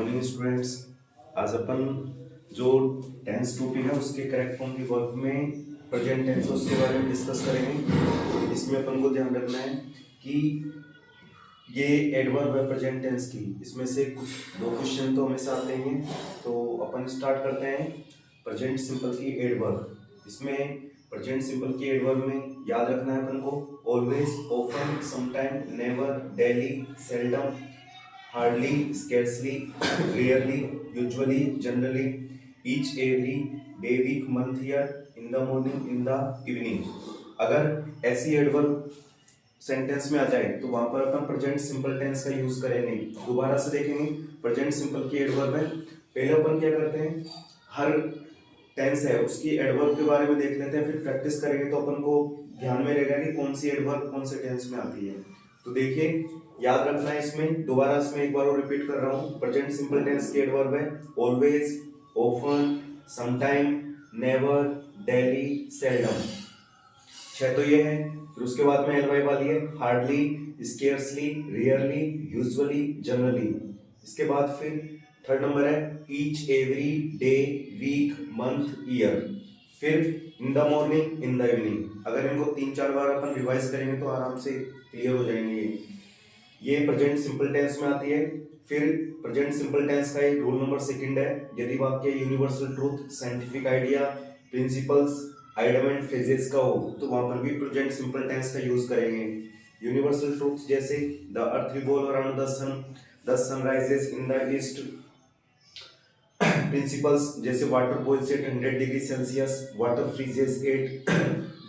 Morning students. आज अपन जो tense to P है उसके करेक्ट फॉर्म की वर्क में प्रेजेंट टेंस है उसके बारे में डिस्कस करेंगे। इसमें अपन को ध्यान रखना है कि ये एडवर्ब है प्रेजेंट टेंस की, इसमें से कुछ दो क्वेश्चन तो हमेशा आते हैं। तो अपन स्टार्ट करते हैं प्रेजेंट सिंपल की एडवर्ब। इसमें प्रेजेंट सिंपल की एडवर्ब में याद रखना है अपन को always, often, sometime, never, daily, seldom, hardly, scarcely, rarely, usually, generally, each, every, day, week, month, year, in the morning, in the evening. अगर ऐसी एडवर्ब सेंटेंस में आ जाए तो वहां पर अपन प्रेजेंट सिंपल टेंस का यूज करेंगे। दोबारा से देखेंगे प्रेजेंट सिंपल की एडवर्ब है। पहले अपन क्या करते हैं, हर टेंस है उसकी एडवर्ब के बारे में देख लेते हैं, फिर प्रैक्टिस करेंगे तो अपन को ध्यान में रहेगा कि कौन सी एडवर्ब कौन से टेंस में आती है। तो देखिए याद रखना है, इसमें दोबारा से एक बार और रिपीट कर रहा हूँ। प्रेजेंट सिंपल टेंस की एडवर्ब है always, often, sometime, never, daily, seldom. छह तो ये है। फिर उसके बाद में एलवाई वाली है hardly, scarcely, rarely, usually, generally. इसके बाद फिर थर्ड नंबर है each, every, day, week, month, year. फिर in the morning, in the evening. अगर इनको 3-4 बार अपन रिवाइज करेंगे तो आराम से क्लियर हो जाएंगे। ये प्रेजेंट सिंपल टेंस में आती है। फिर प्रेजेंट सिंपल टेंस का एक रूल नंबर सेकंड है, यदि वाक्य universal truth, scientific idea, principles, idiom and phrases का हो तो वहां पर भी प्रेजेंट सिंपल टेंस का यूज करेंगे। यूनिवर्सल ट्रूथ जैसे the earth revolve around the sun rises in the east. Principles जैसे water boils at 100 degree Celsius, water freezes at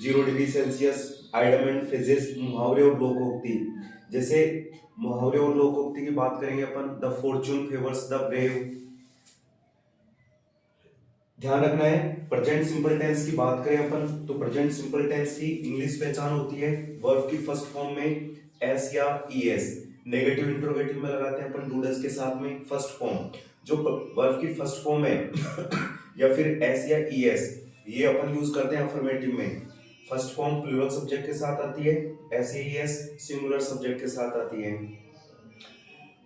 0 degree Celsius. Idiom and phrases मुहावरे और लोकोक्ति, जैसे मुहावरे और लोकोक्ति की बात करेंगे अपन, the fortune favours the brave. ध्यान रखना है प्रेजेंट सिंपल टेंस की बात करें अपन तो प्रेजेंट सिंपल टेंस की इंग्लिश पहचान होती है वर्ब की फर्स्ट फॉर्म में एस या ईएस। नेगेटिव इंट्रोगेटिव में लगाते हैं अपन डूडस के साथ में फर्स्ट फॉर्म। जो वर्ब की फर्स्ट फॉर्म है या फिर एस या ईएस, ये अपन यूज करते हैं अफर्मेटिव में। फर्स्ट फॉर्म प्लूरल सब्जेक्ट के साथ आती है, एस या ईएस सिंगुलर सब्जेक्ट के साथ आती है।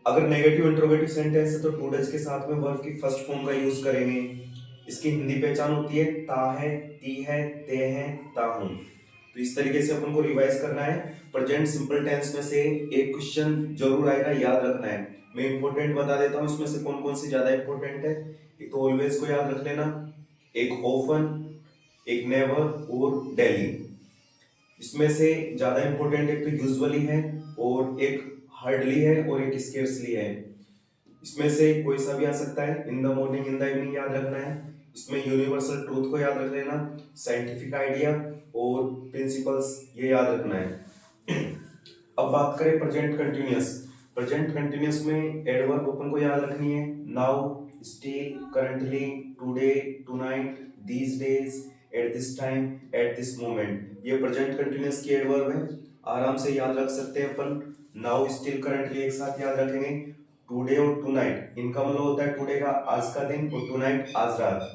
अगर नेगेटिव इंट्रोगेटिव सेंटेंस है तो टू डज के साथ में वर्ब की फर्स्ट फॉर्म का यूज करेंगे। इसकी हिंदी पहचान होती है ता है, ती है, ते है, ता हूं। तो इस तरीके से अपन को रिवाइज करना है। प्रेजेंट सिंपल टेंस में से एक क्वेश्चन जरूर आएगा, याद रखना है। मैं इंपॉर्टेंट बता देता हूं इसमें से कौन कौन सी ज्यादा इंपॉर्टेंट है। एक तो ऑलवेज को याद रख लेना, एक ऑफन, एक नेवर और डेली। इसमें से ज्यादा इंपॉर्टेंट एक तो यूजुअली है और एक हार्डली है और एक स्केर्सली है। इसमें से कोई सा भी आ सकता है। इन the morning, in the evening याद रखना है। इसमें यूनिवर्सल ट्रूथ को याद रख लेना, साइंटिफिक आइडिया और प्रिंसिपल्स ये याद रखना है। अब बात करें प्रेजेंट कंटिन्यूअस। प्रेजेंट कंटिन्यूअस में एडवर्ब अपन को याद रखनी है now, still, currently, today, tonight, these days, at this time, at this moment. ये प्रेजेंट कंटिन्यूअस की एडवर्ब है, आराम से याद रख सकते हैं अपन। नाउ, स्टिल, करंटली एक साथ याद रखेंगे। टुडे और टुनाइट, इनका मतलब होता है टुडे का आज का दिन और टुनाइट आज रात।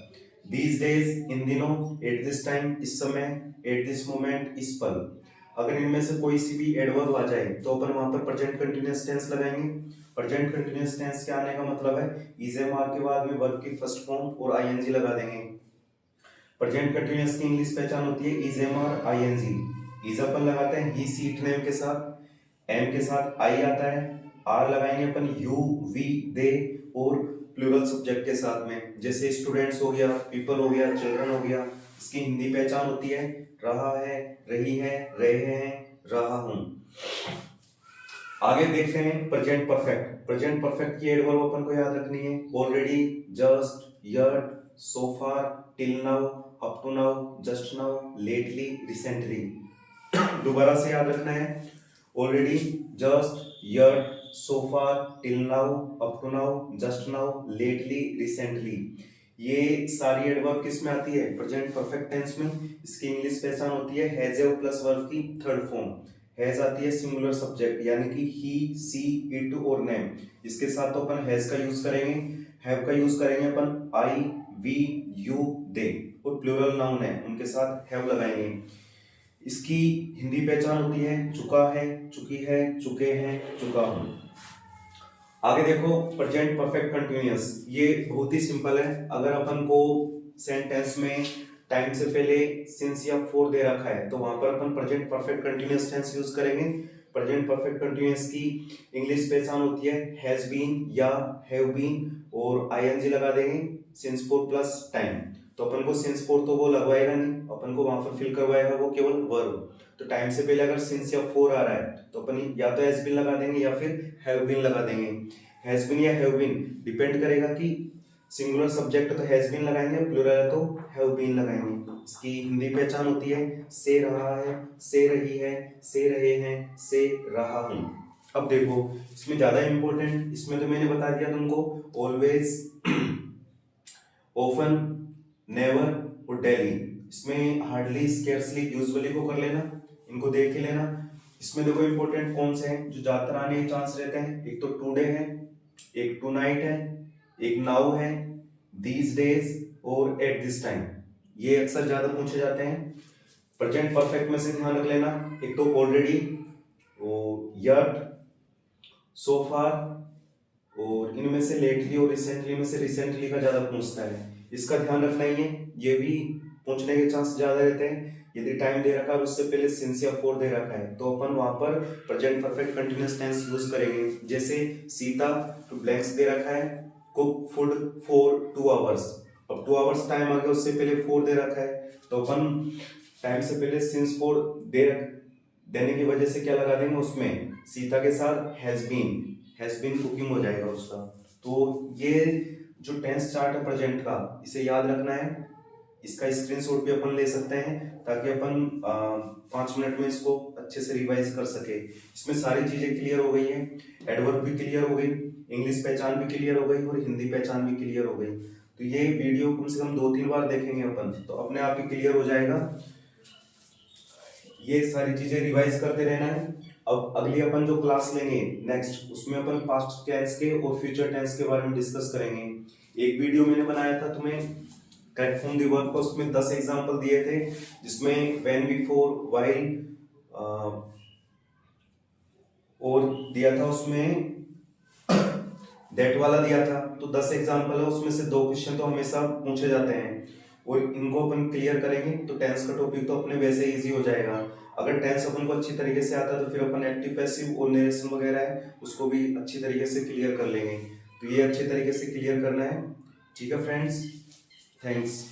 दीज डेज इन दिनों, एट दिस टाइम इस समय, एट दिस मोमेंट इस पल। अगर इनमें से कोई सी भी एडवर्ब आ जाए तो अपन वहां पर प्रेजेंट कंटिन्यूअस टेंस लगाएंगे। प्रेजेंट कंटिन्यूअस टेंस के आने का मतलब है इजेमार के बाद में वर्ब की फर्स्ट फॉर्म और आईएनजी लगा देंगे। प्रेजेंट कंटिन्यूअस की इंग्लिश पहचान होती है इजेमार आईएनजी। इज अपन लगाते हैं ही सीट नेम के साथ, एम के साथ आई आता है, आर लगाएंगे अपन यू, वी, दे और प्लूरल सब्जेक्ट के साथ में, जैसे स्टूडेंट्स हो गया, पीपल हो गया, चिल्ड्रन हो गया। इसकी हिंदी पहचान होती है रहा है, रही है, रहे हैं, रहा हूं। आगे देखते हैं प्रेजेंट परफेक्ट। प्रेजेंट परफेक्ट की एडवर्ब अपन को याद रखनी है already, just, yet, so far, till now, up to now, just now, lately, recently. दोबारा से याद रखना है already, just, yet, so far, till now, up to now, just now, lately, recently। ये सारी एडवर्ब किस में आती है? प्रेजेंट परफेक्ट टेंस में। इसकी इंग्लिश पहचान होती है हैज एव प्लस वर्ब की थर्ड फॉर्म। हैज आती है सिंगुलर सब्जेक्ट यानी कि ही, सी, इट और नेम। इसके साथ तो अपन हैज का यूज करेंगे, हैव का यूज करेंगे अपन आई, वी, यू, दे और प्लूरल नाउन है उनके साथ हैव लगाएंगे। इसकी हिंदी पहचान होती है चुका है, चुकी है, चुके हैं, चुका हूं। आगे देखो प्रेजेंट परफेक्ट कंटिन्यूअस, ये बहुत ही सिंपल है। अगर अपन को सेंटेंस में टाइम से पहले सिंस या फोर दे रखा है तो वहां पर अपन present perfect continuous tense use करेंगे। प्रेजेंट परफेक्ट कंटिन्यूअस की इंग्लिश पहचान होती है हैज बीन या हैव बीन और आईएनजी लगा देंगे सिंस फोर प्लस टाइम। तो अपन को सिंस फोर तो वो लगवाएगा नहीं, अपन को वहां पर फिल करवाएगा वो केवल वर्ब। तो टाइम से पहले अगर सिंस या फोर आ रहा है तो अपन या तो हैज बीन लगा देंगे या फिर हैव बीन लगा देंगे। हैज बीन या हैव बीन डिपेंड करेगा कि सिंगुलर सब्जेक्ट तो हैज बीन लगाएंगे, प्लूरल है तो हैव बीन लगाएंगे। इसकी हिंदी पहचान होती है से रहा है, से रही है, से रहे हैं, से रहा हूं। अब देखो इसमें ज्यादा इंपॉर्टेंट, इसमें तो मैंने बता दिया तुमको ऑलवेज, ऑफन, नेवर और डेली। इसमें हार्डली, स्केर्सली, यूजुअली को कर लेना, इनको देख ही लेना। इसमें देखो इंपॉर्टेंट कौन से हैं जो ज्यादातर आने के चांस रहते हैं। एक तो टुडे है, एक टू नाइट है, एक नाउ है, दीज डेज और एट दिस टाइम। ये अक्सर ज्यादा पूछे जाते हैं। प्रेजेंट परफेक्ट में से ध्यान रख लेना, एक तो ऑलरेडी और यट, सो फार और इनमें से लेटली और रिसेंटली में से रिसेंटली का ज्यादा पूछता है। इसका ध्यान रखना ही है, ये भी पूछने के चांस ज्यादा रहते हैं। यदि टाइम दे रखा है उससे पहले सिंस या फोर दे रखा है तो अपन वहां पर present perfect continuous tense use करेंगे। जैसे सीता तो ब्लैंक्स दे रखा है, कुक फूड फॉर 2 आवर्स। अब 2 आवर्स टाइम आ गया, उससे पहले फोर दे रखा है तो अपन टाइम से पहले सिंस फोर देने की वजह से क्या लगा देंगे उसमें, सीता के साथ हैज बीन कुकिंग हो जाएगा उसका। तो ये जो टेंस चार्ट है प्रेजेंट का, इसे याद रखना है। इसका स्क्रीनशॉट भी अपन ले सकते हैं ताकि अपन 5 मिनट में इसको अच्छे से रिवाइज कर सके। इसमें सारी चीजें क्लियर हो गई हैं, एडवर्ब भी क्लियर हो गई, इंग्लिश पहचान भी क्लियर हो गई और हिंदी पहचान भी क्लियर हो गई। तो ये वीडियो कम से कम 2-3 बार देखेंगे अपन तो अपने आप ही क्लियर हो जाएगा। ये सारी चीजें रिवाइज करते रहना है। अब अगली अपन जो क्लास लेंगे नेक्स्ट, उसमें अपन पास्ट टेंस के और फ्यूचर टेंस के बारे में डिस्कस करेंगे। एक वीडियो मैंने बनाया था तुम्हें करेक्ट फ्रॉम द वर्ब का, उसमें 10 एग्जांपल दिए थे जिसमें व्हेन, बिफोर, व्हाइल और दिया था उसमें दैट वाला दिया था। तो 10 एग्जांपल है, उसमें से 2 क्वेश्चन तो हमेशा पूछे जाते हैं और इनको अपन क्लियर करेंगे तो टेंस का टॉपिक तो अपने वैसे इजी हो जाएगा। अगर टेंस अपन को अच्छी तरीके से आता है तो फिर अपन एक्टिव, पैसिव और नरेशन वगैरह है उसको भी अच्छी तरीके से क्लियर कर लेंगे। तो ये अच्छी तरीके से क्लियर करना है। ठीक है फ्रेंड्स, थैंक्स।